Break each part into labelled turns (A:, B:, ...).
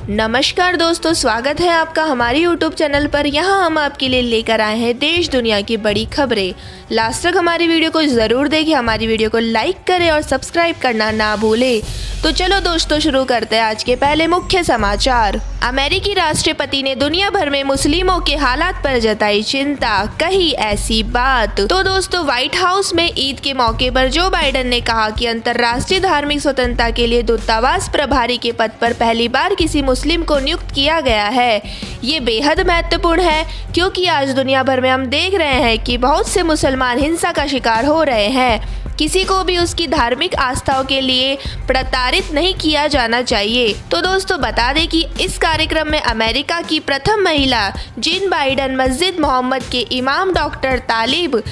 A: नमस्कार दोस्तों, स्वागत है आपका हमारे YouTube चैनल पर। यहाँ हम आपके लिए लेकर आए हैं देश दुनिया की बड़ी खबरें। लास्ट तक हमारी वीडियो को ज़रूर देखें, हमारी वीडियो को लाइक करें और सब्सक्राइब करना ना भूलें। तो चलो दोस्तों, शुरू करते हैं आज के पहले मुख्य समाचार। अमेरिकी राष्ट्रपति ने दुनिया भर में मुस्लिमों के हालात पर जताई चिंता, कही ऐसी बात। तो दोस्तों, व्हाइट हाउस में ईद के मौके पर जो बाइडेन ने कहा कि अंतर्राष्ट्रीय धार्मिक स्वतंत्रता के लिए दूतावास प्रभारी के पद पर पहली बार किसी मुस्लिम को नियुक्त किया गया है। ये बेहद महत्वपूर्ण है क्योंकि आज दुनिया भर में हम देख रहे हैं कि बहुत से मुसलमान हिंसा का शिकार हो रहे हैं। किसी को भी उसकी धार्मिक आस्थाओं के लिए प्रताड़ित नहीं किया जाना चाहिए। तो दोस्तों, बता दें कि इस कार्यक्रम में अमेरिका की प्रथम महिला जिन बाइडेन, मस्जिद मोहम्मद के इमाम डॉक्टर तालिब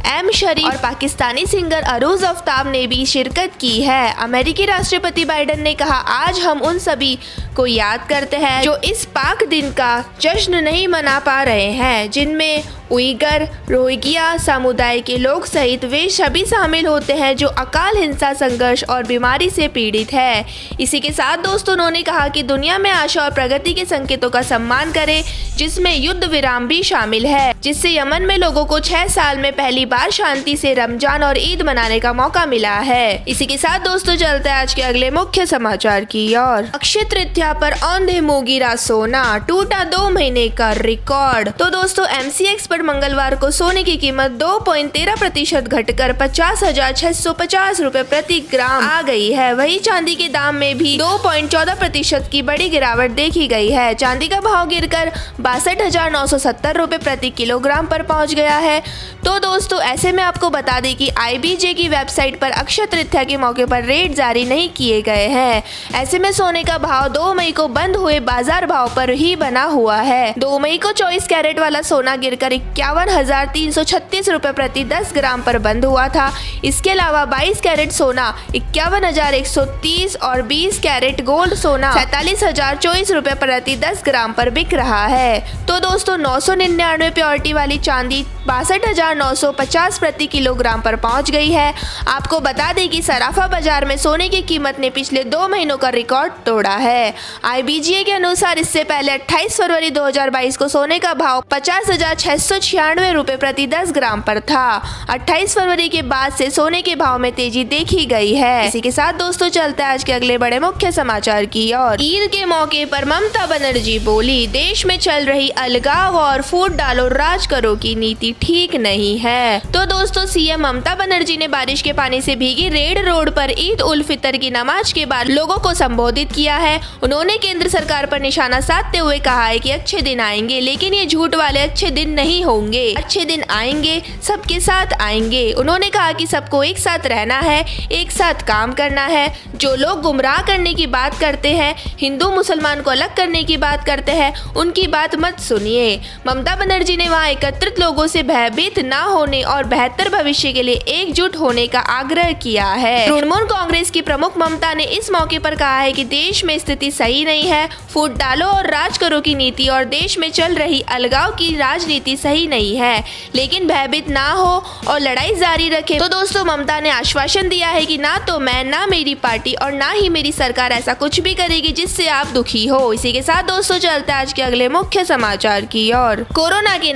A: एम शरीफ और पाकिस्तानी सिंगर अरूज आफ्ताब ने भी शिरकत की है। अमेरिकी राष्ट्रपति बाइडेन ने कहा, आज हम उन सभी को याद करते हैं जो इस पाक दिन का जश्न नहीं मना पा रहे हैं, जिनमें उइगर, रोहिंग्या समुदाय के लोग सहित वे सभी शामिल होते हैं जो अकाल, हिंसा, संघर्ष और बीमारी से पीड़ित है। इसी के साथ दोस्तों, उन्होंने कहा कि दुनिया में आशा और प्रगति के संकेतों का सम्मान करें, जिसमें युद्ध विराम भी शामिल है, जिससे यमन में लोगों को 6 साल में पहली बार शांति से रमजान और ईद मनाने का मौका मिला है। इसी के साथ दोस्तों, चलते हैं आज के अगले मुख्य समाचार की ओर। अक्षय तृतीया पर औंधे मुंह गिरा सोना, टूटा 2 महीने का रिकॉर्ड। तो दोस्तों, MCX पर मंगलवार को सोने की कीमत 2.13% घटकर 50,650 रुपए प्रति ग्राम आ गई है। वहीं चांदी के दाम में भी 2.14% की बड़ी गिरावट देखी गई है। चांदी का भाव गिरकर 62,970 रुपए प्रति किलोग्राम पर पहुंच गया है। तो दोस्तों, ऐसे में आपको बता दें कि IBJ की वेबसाइट पर अक्षय तृतीया के मौके पर रेट जारी नहीं किए गए हैं। ऐसे में सोने का भाव 2 मई को बंद हुए बाजार भाव पर ही बना हुआ है। 2 मई को 24 कैरेट वाला सोना गिरकर 51,336 रुपए प्रति 10 ग्राम पर बंद हुआ था। इसके अलावा 22 कैरेट सोना 51,130 और 20 कैरेट गोल्ड सोना 47,024 रुपए प्रति 10 ग्राम पर बिक रहा है। तो दोस्तों, 999 प्योरिटी वाली चांदी 62,950 प्रति किलोग्राम पर पहुंच गई है। आपको बता दें कि सराफा बाजार में सोने की कीमत ने पिछले 2 महीनों का रिकॉर्ड तोड़ा है। IBJ के अनुसार इससे पहले 28 फरवरी 2022 को सोने का भाव 50,696 रुपए प्रति 10 ग्राम पर था। 28 फरवरी के बाद से सोने के भाव में तेजी देखी गई है। इसी के साथ दोस्तों, चलते हैं आज के अगले बड़े मुख्य समाचार की ओर। ईद के मौके पर ममता बनर्जी बोली, देश में चल रही अलगाव और फूट डालो राज करो की नीति ठीक नहीं है। तो दोस्तों, CM ममता बनर्जी ने बारिश के पानी से भीगी रेड रोड पर ईद उल फितर की नमाज के बाद लोगों को संबोधित किया है। उन्होंने केंद्र सरकार पर निशाना साधते हुए कहा है कि अच्छे दिन आएंगे, लेकिन ये झूठ वाले अच्छे दिन नहीं होंगे। अच्छे दिन आएंगे, सबके साथ आएंगे। उन्होंने कहा कि सबको एक साथ रहना है, एक साथ काम करना है। जो लोग गुमराह करने की बात करते हैं, हिंदू मुसलमान को अलग करने की बात करते हैं, उनकी बात मत सुनिए। ममता बनर्जी ने वहां एकत्रित लोगों से भयभीत ना होने और बेहतर भविष्य के लिए एकजुट होने का आग्रह किया है। तृणमूल कांग्रेस की प्रमुख ममता ने इस मौके पर कहा है कि देश में स्थिति सही नहीं है, फूट डालो और राज करो की नीति और देश में चल रही अलगाव की राजनीति सही नहीं है, लेकिन भयभीत ना हो और लड़ाई जारी रखे। तो दोस्तों, ममता ने आश्वासन दिया है कि ना तो मैं, ना मेरी पार्टी और ना ही मेरी सरकार ऐसा कुछ भी करेगी जिससे आप दुखी हो। इसी के साथ दोस्तों, चलते हैं आज के अगले मुख्य समाचार की ओर। कोरोना के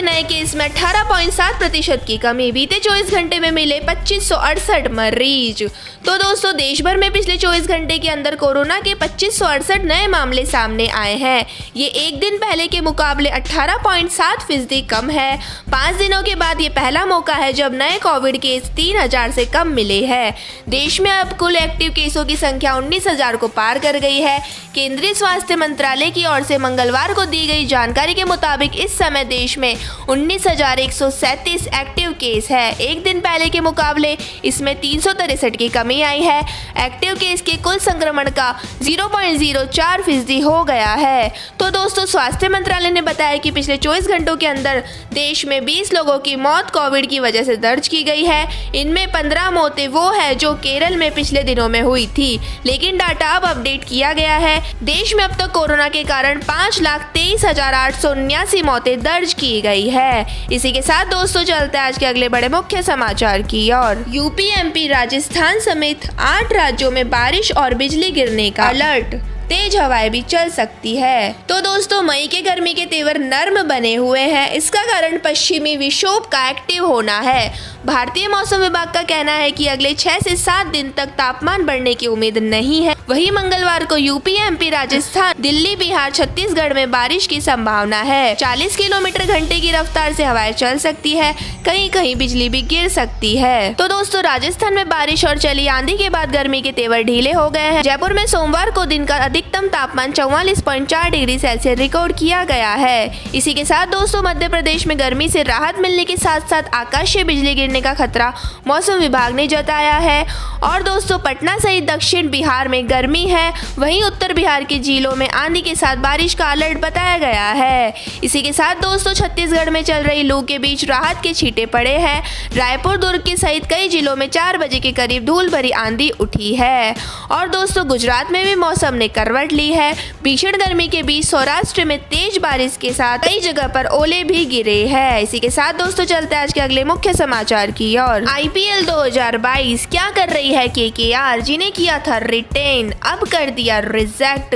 A: नए केस में 18.7% की कमी, बीते 24 घंटे में मिले 2568 मरीज। तो दोस्तों, देश भर में पिछले 24 घंटे के अंदर कोरोना के 2568 नए मामले सामने आए हैं। ये एक दिन पहले के मुकाबले 18.7% कम है। 5 दिनों के बाद ये पहला मौका है जब नए कोविड केस 3000 से कम मिले हैं। देश में अब कुल एक्टिव केसों की संख्या 19,000 को पार कर गई है। केंद्रीय स्वास्थ्य मंत्रालय की ओर से मंगलवार को दी गई जानकारी के मुताबिक इस समय देश में 19,137 एक्टिव केस है। एक दिन पहले के मुकाबले इसमें 363 की कमी आई है। एक्टिव केस के कुल संक्रमण का 0.04% हो गया है। तो दोस्तों, स्वास्थ्य मंत्रालय ने बताया कि पिछले 24 घंटों के अंदर देश में 20 लोगों की मौत कोविड की वजह से दर्ज की गई है। इनमें 15 मौतें वो है जो केरल में पिछले दिनों में हुई थी, लेकिन डाटा अब अपडेट किया गया है। देश में अब तक कोरोना के कारण 5,23,879 मौतें दर्ज की गई है। इसी के साथ दोस्तों, चलते हैं आज के अगले बड़े मुख्य समाचार की ओर। यूपी, MP, राजस्थान समेत 8 राज्यों में बारिश और बिजली गिरने का अलर्ट। तेज हवाएं भी चल सकती है। तो दोस्तों मई के गर्मी के तेवर नर्म बने हुए हैं। इसका कारण पश्चिमी विक्षोभ का एक्टिव होना है। भारतीय मौसम विभाग का कहना है कि अगले 6 से 7 दिन तक तापमान बढ़ने की उम्मीद नहीं है। वहीं मंगलवार को यूपी, एमपी, राजस्थान, दिल्ली, बिहार, छत्तीसगढ़ में बारिश की संभावना है। 40 किलोमीटर घंटे की रफ्तार से हवाएं चल सकती है। कहीं कहीं बिजली भी गिर सकती है। तो दोस्तों राजस्थान में बारिश और चली आंधी के बाद गर्मी के तेवर ढीले हो गए हैं। जयपुर में सोमवार को दिन का अधिकतम तापमान 44.4 डिग्री सेल्सियस रिकॉर्ड किया गया है। इसी के साथ दोस्तों मध्य प्रदेश में गर्मी से राहत मिलने के साथ साथ आकाशीय बिजली गिरने का खतरा मौसम विभाग ने जताया है। और दोस्तों पटना सहित दक्षिण बिहार में गर्मी है। वहीं उत्तर बिहार के जिलों में आंधी के साथ बारिश का अलर्ट बताया गया है। इसी के साथ दोस्तों छत्तीसगढ़ में चल रही लू के बीच राहत के छींटे पड़े हैं। रायपुर, दुर्ग के सहित कई जिलों में 4 बजे के करीब धूल भरी आंधी उठी है। और दोस्तों गुजरात में भी मौसम ने करवट ली है। भीषण गर्मी के बीच सौराष्ट्र में तेज बारिश के साथ कई जगह पर ओले भी गिरे हैं। इसी के साथ दोस्तों चलते हैं आज के अगले मुख्य समाचार की ओर। IPL 2022 क्या कर रही है KKR, जिन्हें किया था रिटेन, अब कर दिया रिजेक्ट।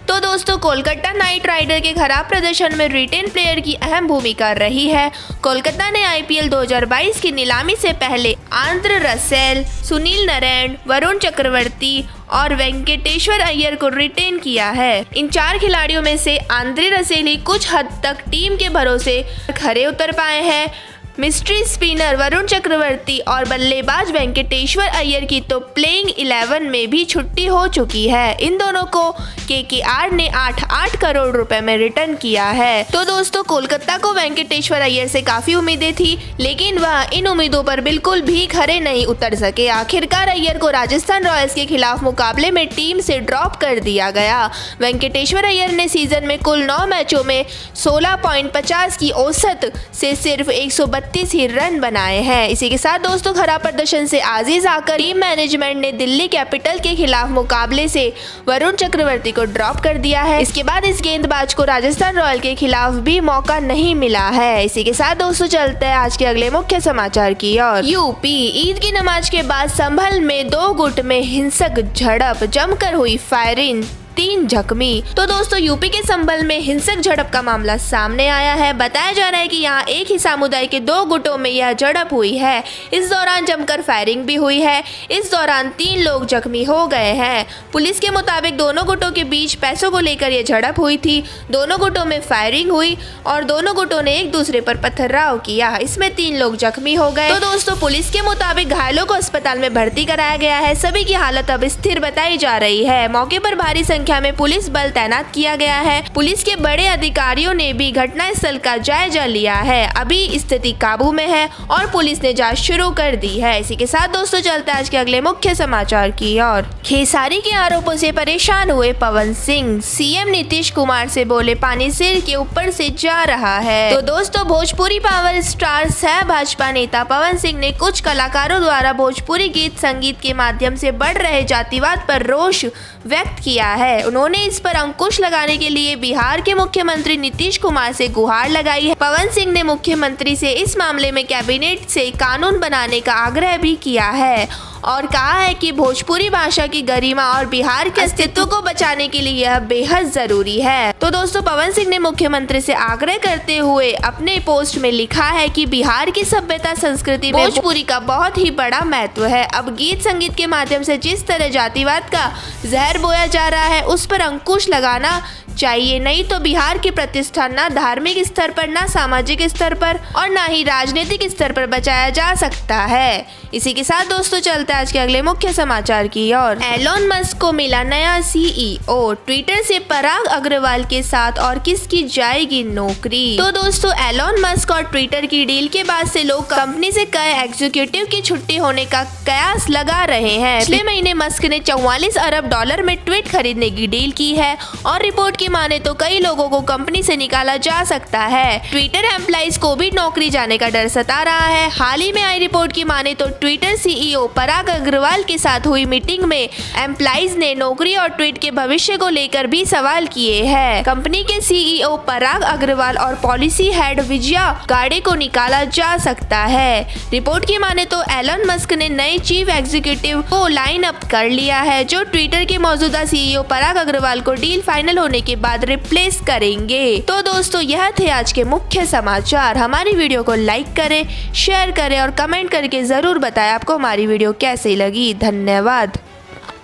A: तो दोस्तों कोलकाता नाइट राइडर के खराब प्रदर्शन में रिटेन प्लेयर की अहम भूमिका रही है। कोलकाता ने IPL 2022 की नीलामी से पहले आंद्रे रसेल, सुनील नारायण, वरुण चक्रवर्ती और वेंकटेश्वर अय्यर को रिटेन किया है। इन 4 खिलाड़ियों में से आंद्रे रसेल ही कुछ हद तक टीम के भरोसे खरे उतर पाए हैं। मिस्ट्री स्पिनर वरुण चक्रवर्ती और बल्लेबाज वेंकटेश्वर अय्यर की तो प्लेइंग 11 में भी छुट्टी हो चुकी है। इन दोनों को KKR ने 8 करोड़ रुपए में रिटर्न किया है। तो दोस्तों कोलकाता को वेंकटेश्वर अय्यर से काफी उम्मीदें थी, लेकिन वह इन उम्मीदों पर बिल्कुल भी खरे नहीं उतर सके। आखिरकार अय्यर को राजस्थान रॉयल्स के खिलाफ मुकाबले में टीम से ड्रॉप कर दिया गया। वेंकटेश्वर अय्यर ने सीजन में कुल 9 मैचों में 16.50 की औसत से सिर्फ 132 ही रन बनाए हैं। इसी के साथ दोस्तों खराब प्रदर्शन से आजीज आकर टीम मैनेजमेंट ने दिल्ली कैपिटल के खिलाफ मुकाबले से वरुण चक्रवर्ती को ड्रॉप कर दिया है। इसके बाद इस गेंदबाज को राजस्थान रॉयल के खिलाफ भी मौका नहीं मिला है। इसी के साथ दोस्तों चलते हैं आज के अगले मुख्य समाचार की ओर। यूपी, ईद की नमाज के बाद संभल में 2 गुट में हिंसक झड़प, जमकर हुई फायरिंग, 3 जख्मी। तो दोस्तों यूपी के संभल में हिंसक झड़प का मामला सामने आया है। बताया जा रहा है कि यहाँ एक ही समुदाय के 2 गुटों में यह झड़प हुई है। इस दौरान जमकर फायरिंग भी हुई है। इस दौरान 3 लोग जख्मी हो गए हैं। पुलिस के मुताबिक दोनों गुटों के बीच पैसों को लेकर यह झड़प हुई थी। दोनों गुटों में फायरिंग हुई और दोनों गुटों ने एक दूसरे पर पथराव किया। इसमें 3 लोग जख्मी हो गए। तो दोस्तों पुलिस के मुताबिक घायलों को अस्पताल में भर्ती कराया गया है। सभी की हालत अब स्थिर बताई जा रही है। मौके पर भारी संख्या में पुलिस बल तैनात किया गया है। पुलिस के बड़े अधिकारियों ने भी घटनास्थल का जायजा लिया है। अभी स्थिति काबू में है और पुलिस ने जांच शुरू कर दी है। इसी के साथ दोस्तों चलते हैं आज के अगले मुख्य समाचार की ओर। खेसारी के आरोपों से परेशान हुए पवन सिंह, CM नीतीश कुमार से बोले पानी सिर के ऊपर से जा रहा है। तो दोस्तों भोजपुरी पावर स्टार सह भाजपा नेता पवन सिंह ने कुछ कलाकारों द्वारा भोजपुरी गीत संगीत के माध्यम से बढ़ रहे जातिवाद पर रोष व्यक्त किया है। उन्होंने इस पर अंकुश लगाने के लिए बिहार के मुख्यमंत्री नीतीश कुमार से गुहार लगाई है। पवन सिंह ने मुख्यमंत्री से इस मामले में कैबिनेट से कानून बनाने का आग्रह भी किया है और कहा है कि भोजपुरी भाषा की गरिमा और बिहार के अस्तित्व को बचाने के लिए यह बेहद जरूरी है। तो दोस्तों पवन सिंह ने मुख्यमंत्री से आग्रह करते हुए अपने पोस्ट में लिखा है कि बिहार की सभ्यता संस्कृति में भोजपुरी का बहुत ही बड़ा महत्व है। अब गीत संगीत के माध्यम से जिस तरह जातिवाद का जहर बोया जा रहा है उस पर अंकुश लगाना चाहिए, नहीं तो बिहार की प्रतिष्ठा ना धार्मिक स्तर पर, ना सामाजिक स्तर पर और ना ही राजनीतिक स्तर पर बचाया जा सकता है। इसी के साथ दोस्तों चलते हैं आज के अगले मुख्य समाचार की ओर। एलोन मस्क को मिला नया CEO, ट्विटर से पराग अग्रवाल के साथ और किसकी जाएगी नौकरी। तो दोस्तों एलोन मस्क और ट्विटर की डील के बाद से लोग कंपनी से कई एग्जीक्यूटिव की छुट्टी होने का कयास लगा रहे हैं। पिछले महीने मस्क ने $44 अरब में ट्वीट खरीदने की डील की है और रिपोर्ट की माने तो कई लोगों को कंपनी से निकाला जा सकता है। ट्विटर एम्प्लॉइज को भी नौकरी जाने का डर सता रहा है। हाल ही में आई रिपोर्ट की माने तो ट्विटर सीईओ पराग अग्रवाल के साथ हुई मीटिंग में एम्प्लॉइज ने नौकरी और ट्वीट के भविष्य को लेकर भी सवाल किए हैं। कंपनी के सीईओ पराग अग्रवाल और पॉलिसी हेड विजया गाड़े को निकाला जा सकता है। रिपोर्ट की माने तो एलन मस्क ने नए चीफ एग्जीक्यूटिव को लाइन अप कर लिया है, जो ट्विटर के मौजूदा सीईओ पराग अग्रवाल को डील फाइनल होने के बाद रिप्लेस करेंगे। तो दोस्तों, यह थे आज के मुख्य समाचार। हमारी वीडियो को लाइक करें, शेयर करें और कमेंट करके जरूर बताएं आपको हमारी वीडियो कैसी लगी। धन्यवाद।